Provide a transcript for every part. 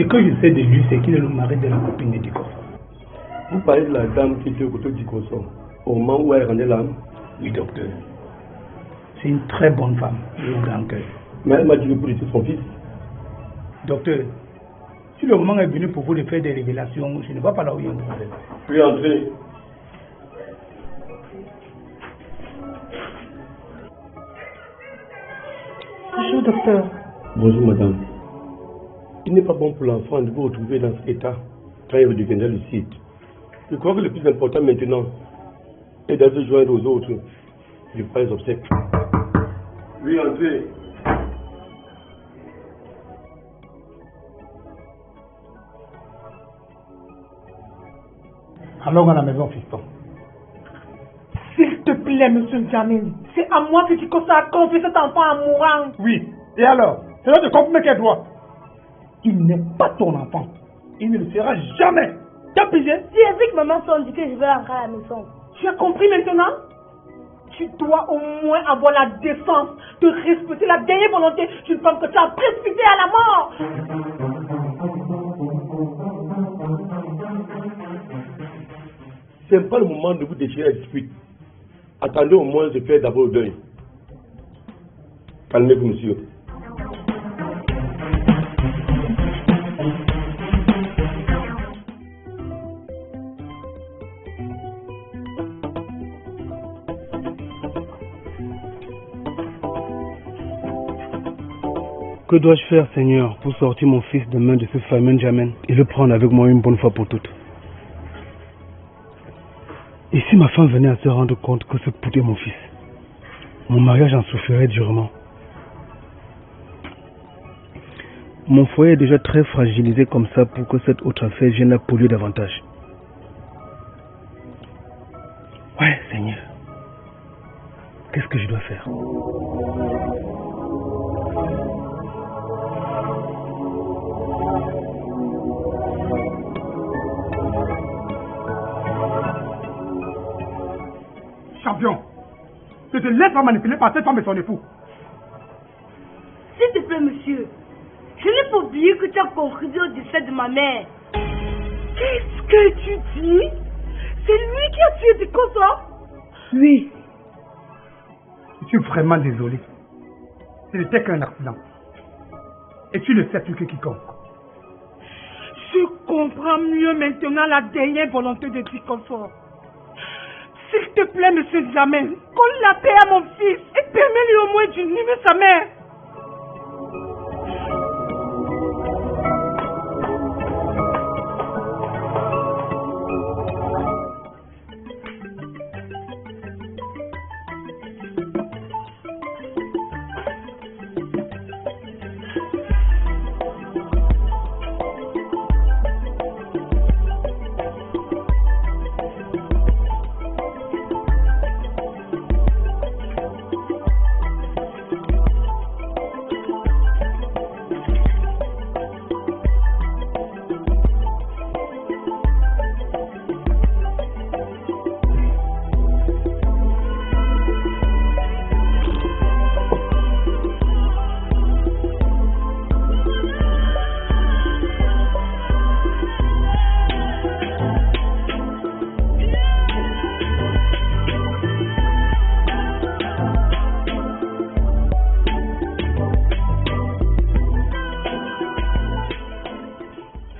Ce que je sais de lui, c'est qu'il est le mari de la copine de Dikoso. Vous parlez de la dame qui était au côté de Dikoso, au moment où elle rendait l'âme? Oui, docteur. C'est une très bonne femme, et au grand cœur. Mais elle m'a dit que pour laisser son fils. Docteur, si le moment est venu pour vous de faire des révélations, je ne vois pas là où il y a un problème. Puis entrez. Bonjour, docteur. Bonjour, madame. Il n'est pas bon pour l'enfant de vous retrouver dans cet état quand il redeviendra lucide. Je crois que le plus important maintenant est de se joindre aux autres. Je ferai les obsèques. Oui, entrez. Allons à la maison, fiston. S'il te plaît, monsieur Jamil, c'est à moi que Dikoso a confié cet enfant en mourant. Oui, et alors? C'est là de confirmer qu'elle doit. Il n'est pas ton enfant. Il ne le sera jamais. T'as pigé? J'ai vu que maman s'en dit que je vais rentrer à la maison. Tu as compris maintenant? Tu dois au moins avoir la décence de respecter la dernière volonté d'une femme que tu as précipitée à la mort. Ce n'est pas le moment de vous déchirer la dispute. Attendez au moins de faire d'abord le deuil. Calmez-vous, monsieur. Que dois-je faire, Seigneur, pour sortir mon fils de main de ce fameux N'Djamène et le prendre avec moi une bonne fois pour toutes? Et si ma femme venait à se rendre compte que ce poulet est mon fils, mon mariage en souffrirait durement. Mon foyer est déjà très fragilisé comme ça pour que cette autre affaire vienne la polluer davantage. Ouais, Seigneur. Qu'est-ce que je dois faire? Champion, ne te laisse pas manipuler par cette femme et son époux. S'il te plaît, monsieur, je n'ai pas oublié que tu as contribué au décès de ma mère. Qu'est-ce que tu dis? C'est lui qui a tué Dikoso? Oui. Je suis vraiment désolé. Ce n'était qu'un accident. Et tu le sais plus que quiconque. Je comprends mieux maintenant la dernière volonté de Dikoso. S'il te plaît, monsieur Jamel, colle la paix à mon fils et permets-lui au moins d'unir sa mère.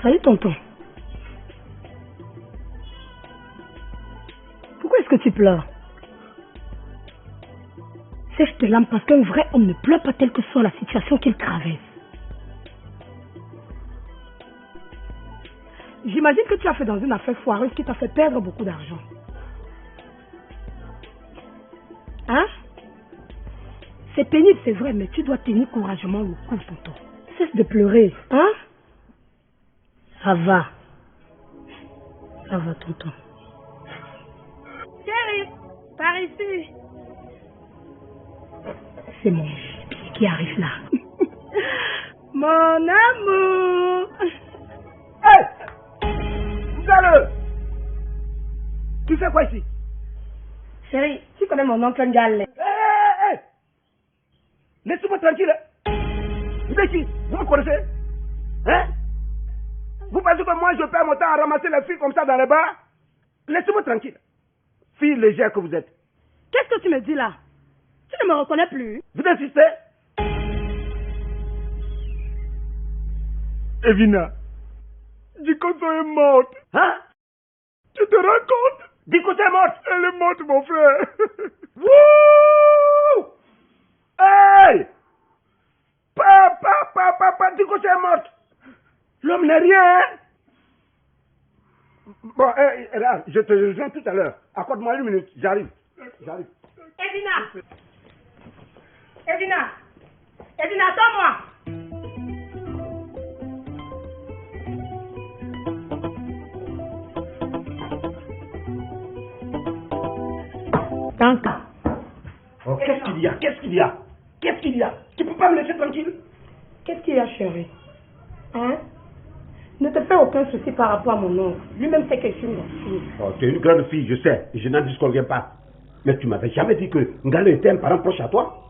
Salut tonton. Pourquoi est-ce que tu pleures? Sèche tes larmes parce qu'un vrai homme ne pleure pas telle que soit la situation qu'il traverse. J'imagine que tu as fait dans une affaire foireuse qui t'a fait perdre beaucoup d'argent. Hein? C'est pénible, c'est vrai, mais tu dois tenir courageusement le coup, tonton. Cesse de pleurer, hein? Ça va. Ça va, tonton. Chérie, par ici. C'est mon qui arrive là. Mon amour. Hé! Vous tu fais quoi ici? Chérie, tu connais mon oncle Ngale. Hé! Laissez-moi tranquille. Vous êtes qui? Vous me connaissez? Hein? Vous pensez que moi je perds mon temps à ramasser les filles comme ça dans les bars? Laissez-moi tranquille. Fille légère que vous êtes. Qu'est-ce que tu me dis là? Tu ne me reconnais plus? Vous insistez? Evina, Dikoso est morte. Hein? Tu te rends compte? Dikoso est morte. Elle est morte, mon frère. Wouh! Hey! Papa, Dikoso est morte. L'homme n'est rien, hein? Bon, là, je te rejoins tout à l'heure. Accorde-moi 1 minute, j'arrive. Evina, attends-moi. Tanka. Oh, qu'est-ce qu'il y a? Tu peux pas me laisser tranquille? Qu'est-ce qu'il y a, chérie? Hein? Ne te fais aucun souci par rapport à mon oncle. Lui-même sait que je suis une grande fille. Oh, tu es une grande fille, je sais, et je n'en disconviens pas. Mais tu m'avais jamais dit que Ngale était un parent proche à toi.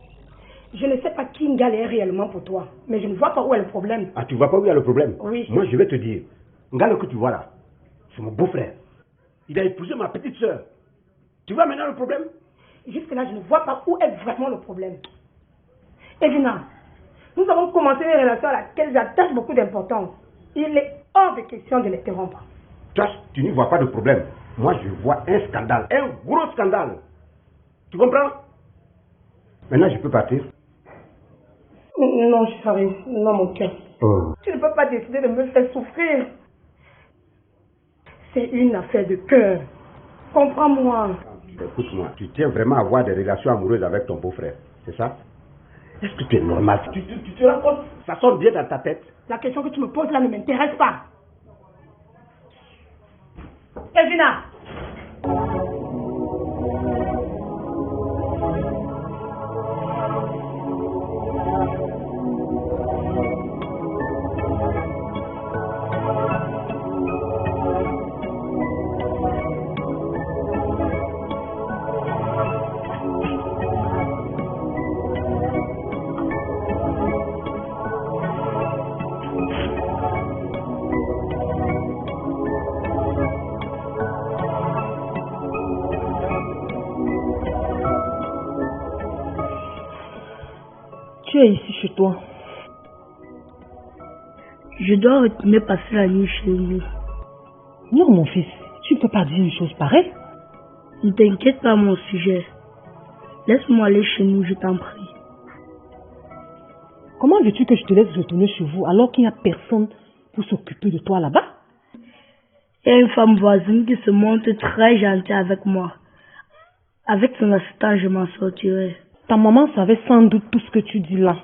Je ne sais pas qui Ngale est réellement pour toi, mais je ne vois pas où est le problème. Ah, tu vois pas où il y a le problème? Oui. Moi, je vais te dire. Ngale que tu vois là, c'est mon beau-frère. Il a épousé ma petite sœur. Tu vois maintenant le problème? Jusque-là, je ne vois pas où est vraiment le problème. Evina, nous avons commencé une relation à laquelle j'attache beaucoup d'importance. Il est hors de question de l'interrompre. Toi, tu n'y vois pas de problème. Moi, je vois un scandale, un gros scandale. Tu comprends? Maintenant, je peux partir? Non, chérie, non, mon cœur. Oh. Tu ne peux pas décider de me faire souffrir. C'est une affaire de cœur. Comprends-moi. Écoute-moi, tu tiens vraiment à avoir des relations amoureuses avec ton beau-frère, c'est ça? Est-ce que tu es normal? Tu te rends compte? Ça sonne bien dans ta tête. La question que tu me poses là ne m'intéresse pas. Evina! Tu es ici chez toi. Je dois retourner passer la nuit chez lui. Non, mon fils, tu ne peux pas dire une chose pareille. Ne t'inquiète pas mon sujet. Laisse-moi aller chez nous, je t'en prie. Comment veux-tu que je te laisse retourner chez vous alors qu'il n'y a personne pour s'occuper de toi là-bas? Il y a une femme voisine qui se montre très gentille avec moi. Avec son assistant, je m'en sortirai. Ta maman savait sans doute tout ce que tu dis là.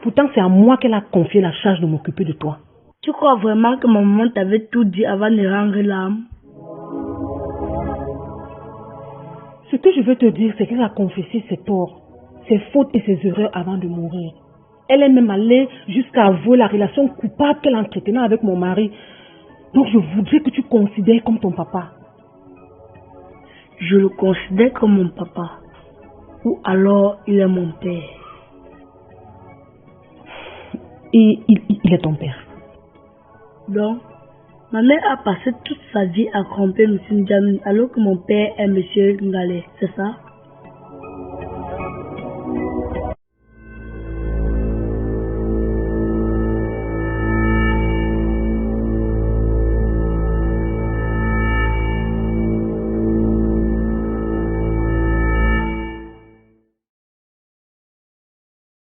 Pourtant, c'est à moi qu'elle a confié la charge de m'occuper de toi. Tu crois vraiment que ma maman t'avait tout dit avant de rendre l'âme? Ce que je veux te dire, c'est qu'elle a confessé ses torts, ses fautes et ses erreurs avant de mourir. Elle est même allée jusqu'à avouer la relation coupable qu'elle entretenait avec mon mari. Donc je voudrais que tu considères comme ton papa. Je le considère comme mon papa. Ou alors il est mon père. Et il est ton père. Donc, ma mère a passé toute sa vie à tromper M. Ndjamine alors que mon père est M. Ngale, c'est ça?